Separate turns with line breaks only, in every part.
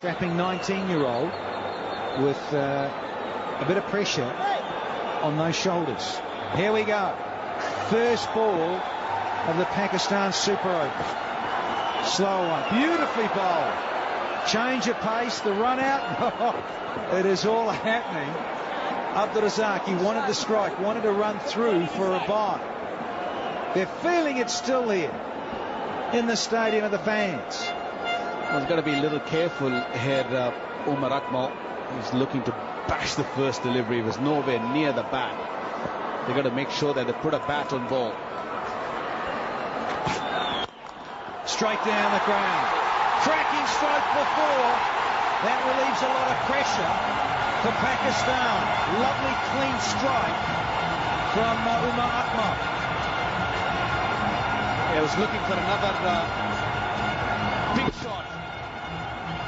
strapping 19-year-old with a bit of pressure on those shoulders. Here we go. First ball of the Pakistan Super Over. Slow one. Beautifully bowled. Change of pace. The run out. It is all happening. Abdul Razak, he wanted to strike, wanted to run through for a bye. They're feeling it still here in the stadium of the fans.
Well, he's got to be a little careful here, Umar Akmal. He's looking to bash the first delivery. He was nowhere near the bat. They've got to make sure that they put a bat on ball.
Straight down the ground. Cracking stroke before. That relieves a lot of pressure for Pakistan. Lovely clean strike from Umar Akmal.
He was looking for another big shot.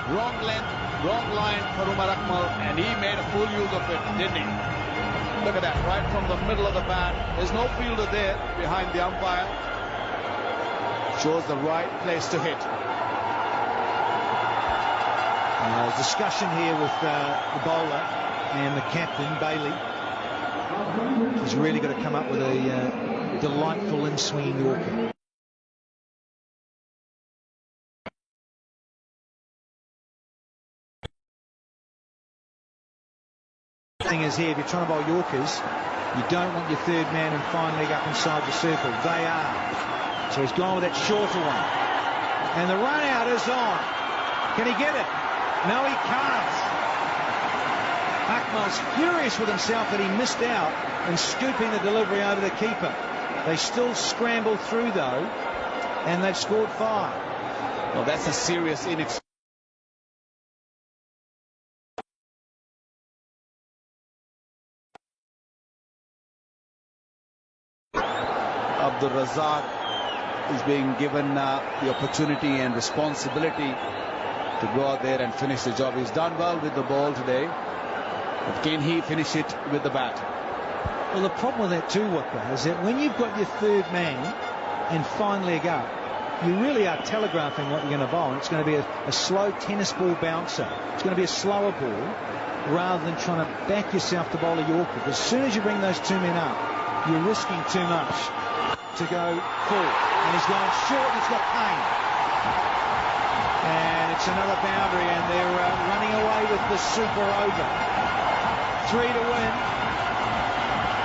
Wrong length, wrong line for Umar Akmal, and he made a full use of it, didn't he? Look at that, right from the middle of the bat. There's no fielder there behind the umpire. Shows the right place to hit.
There's discussion here with the bowler and the captain, Bailey. He's really got to come up with a delightful in-swinging Yorker. The thing is here, if you're trying to bowl Yorkers, you don't want your third man and fine leg up inside the circle. They are. So he's gone with that shorter one. And the run out is on. Can he get it? No, he can't. Akmal's furious with himself that he missed out in scooping the delivery over the keeper. They still scramble through, though, and they've scored 5.
Well, that's a serious inexperience. Abdul Razak is being given the opportunity and responsibility to go out there and finish the job. He's done well with the ball today, but can he finish it with the bat?
Well, the problem with that too, Wicca, is that when you've got your third man and fine leg up, you really are telegraphing what you're going to bowl. And it's going to be a slow tennis ball bouncer. It's going to be a slower ball rather than trying to back yourself to bowl a Yorker. Because as soon as you bring those two men up, you're risking too much to go full. And he's going short and he's got pain. And it's another boundary, and they're running away with the Super Over. 3 to win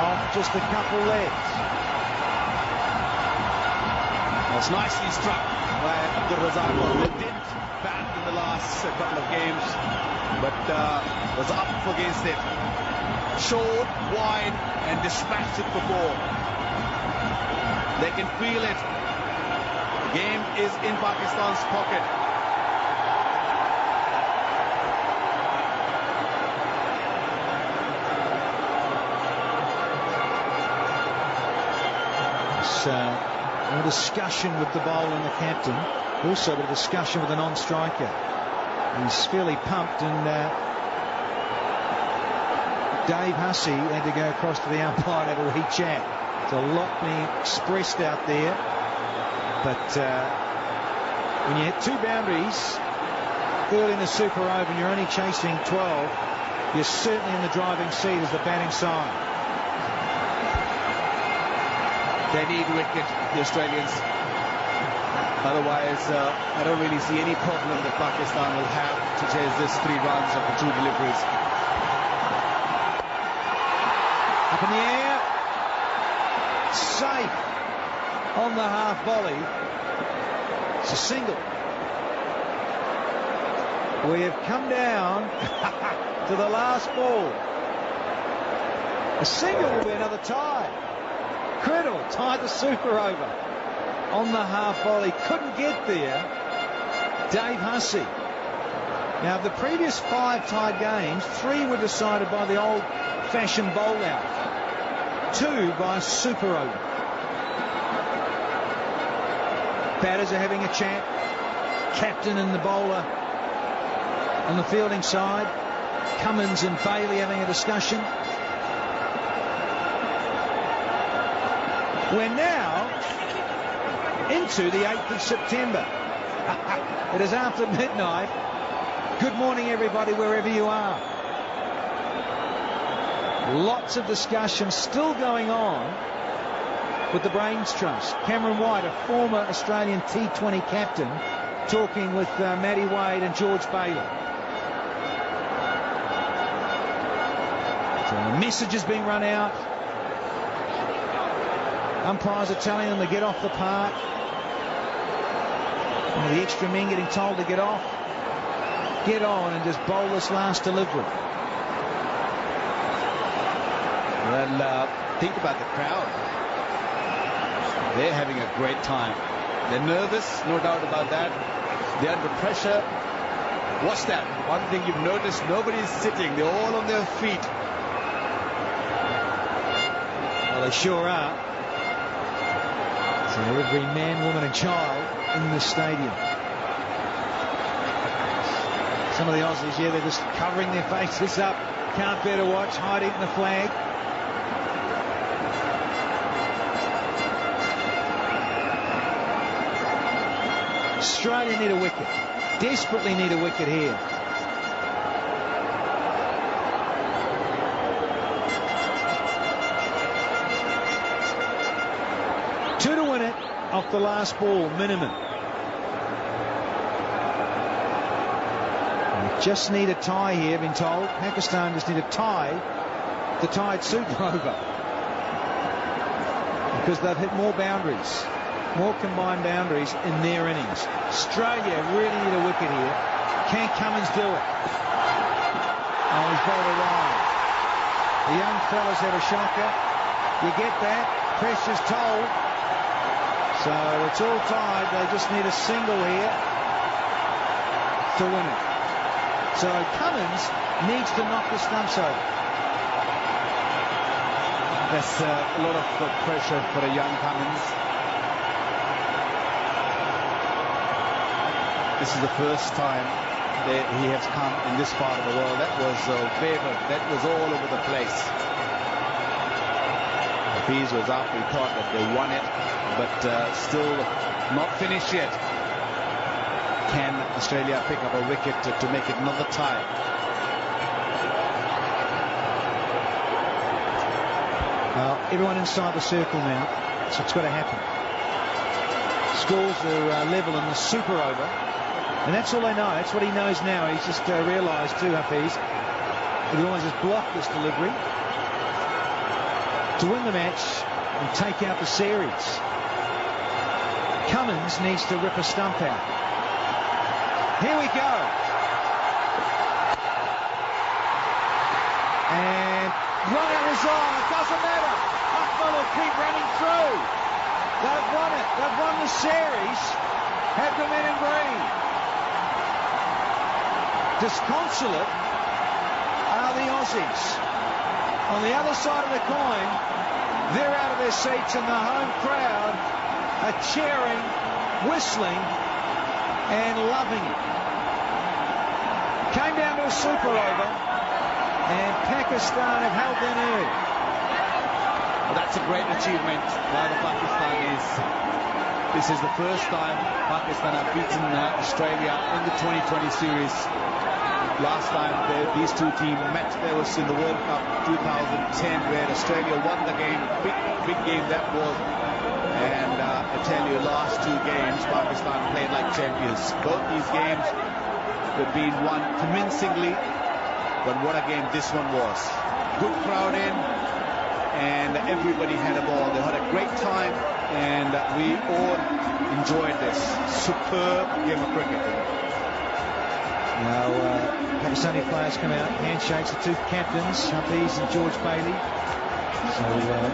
off just a couple legs.
It's nicely struck by Abdul Razak. They didn't bat in the last couple of games, but was up against it. Short, wide, and dispatched it for 4. They can feel it. The game is in Pakistan's pocket.
A discussion with the bowler and the captain. Also a discussion with the non-striker. He's fairly pumped, and Dave Hussey had to go across to the umpire and have a wee chat. There's a lot being expressed out there, but when you hit 2 boundaries early in the Super Over and you're only chasing 12, you're certainly in the driving seat as the batting side.
They need wicket, the Australians. Otherwise, I don't really see any problem that Pakistan will have to chase this 3 runs of the 2 deliveries.
Up in the air. Safe on the half volley. It's a single. We have come down to the last ball. A single will be another tie. Incredible. Tied the Super Over on the half volley. Couldn't get there. Dave Hussey. Now, of the previous 5 tied games, 3 were decided by the old-fashioned bowl out. 2 by a Super Over. Batters are having a chat. Captain and the bowler on the fielding side. Cummins and Bailey having a discussion. We're now into the 8th of September. It is after midnight. Good morning, everybody, wherever you are. Lots of discussion still going on with the Brains Trust. Cameron White, a former Australian T20 captain, talking with Matty Wade and George Bailey. So the message is being run out. Umpires are telling them to get off the park. And the extra men getting told to get off. Get on and just bowl this last delivery.
Well, think about the crowd. They're having a great time. They're nervous, no doubt about that. They're under pressure. Watch that. One thing you've noticed, nobody's sitting. They're all on their feet.
Well, they sure are. So every man, woman and child in the stadium. Some of the Aussies, yeah, they're just covering their faces up. Can't bear to watch, hiding in the flag. Australia need a wicket. Desperately need a wicket here. Two to win it off the last ball, minimum. They just need a tie here, been told. Pakistan just need a tie to tie it Super over. Because they've hit more boundaries. More combined boundaries in their innings. Australia really need a wicket here. Can Cummins do it? Oh, he's bowled a wide. The young fellas had a shocker. You get that. Pressure's told. So it's all tied. They just need a single here to win it. So Cummins needs to knock the stumps over.
That's a lot of pressure for a young Cummins. This is the first time that he has come in this part of the world. That was wavered. That was all over the place. The fees was up. We thought that they won it, but still not finished yet. Can Australia pick up a wicket to make it another tie?
Well, everyone inside the circle now, so it's got to happen. Scores are level in the super over. And that's all they know. That's what he knows now. He's just realised too, Hafiz, he can always just block this delivery to win the match and take out the series. Cummins needs to rip a stump out. Here we go. And run out is on. It doesn't matter. Akmal will keep running through. They've won it. They've won the series. Have the men in green. Disconsolate are the Aussies. On the other side of the coin, they're out of their seats and the home crowd are cheering, whistling and loving it. Came down to a super over and Pakistan have held their nerve.
Well, that's a great achievement by the Pakistanis. This is the first time Pakistan have beaten Australia in the 2020 series. Last time these two teams met, there was in the World Cup 2010, where Australia won the game. Big game that was. And I tell you, last two games, Pakistan played like champions. Both these games have been won convincingly. But what a game this one was. Good crowd in, and everybody had a ball. They had a great time, and we all enjoyed this superb game of cricket.
Now, Pakistani players come out, handshakes, the two captains, Hafiz and George Bailey. So,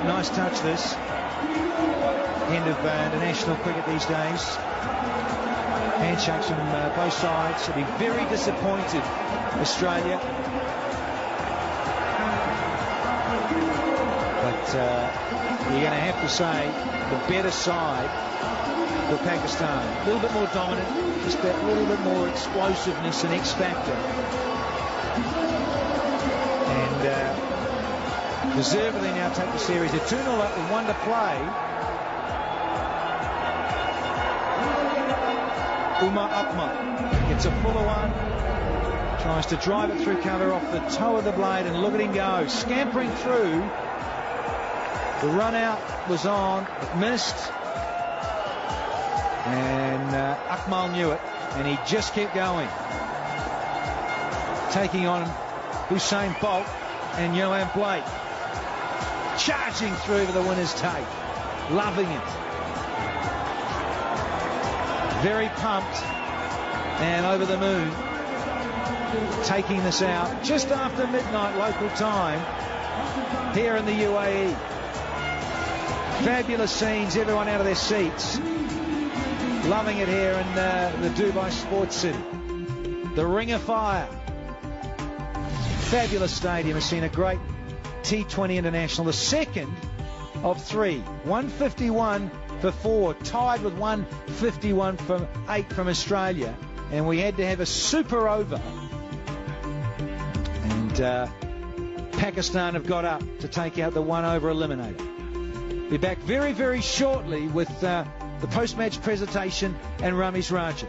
nice touch this. End of international cricket these days. Handshakes from both sides. They'll be very disappointed, Australia. But you're going to have to say the better side for Pakistan. A little bit more dominant, just that little bit more explosiveness and X factor. And deservedly now take the series. They're 2-0 up with 1 to play. Umar Akmal gets a fuller one. Tries to drive it through cover off the toe of the blade, and look at him go, scampering through. The run out was on, it missed, and Akmal knew it, and he just kept going. Taking on Usain Bolt and Johan Blake. Charging through for the winner's take. Loving it. Very pumped and over the moon. Taking this out just after midnight local time here in the UAE. Fabulous scenes, everyone out of their seats. Loving it here in the Dubai Sports City. The Ring of Fire. Fabulous stadium. Has seen a great T20 International, the second of 3. 151 for 4, tied with 151 for 8 from Australia, and we had to have a super over, and Pakistan have got up to take out the 1 over eliminator. Be back very, very shortly with the post-match presentation and Ramiz Raja.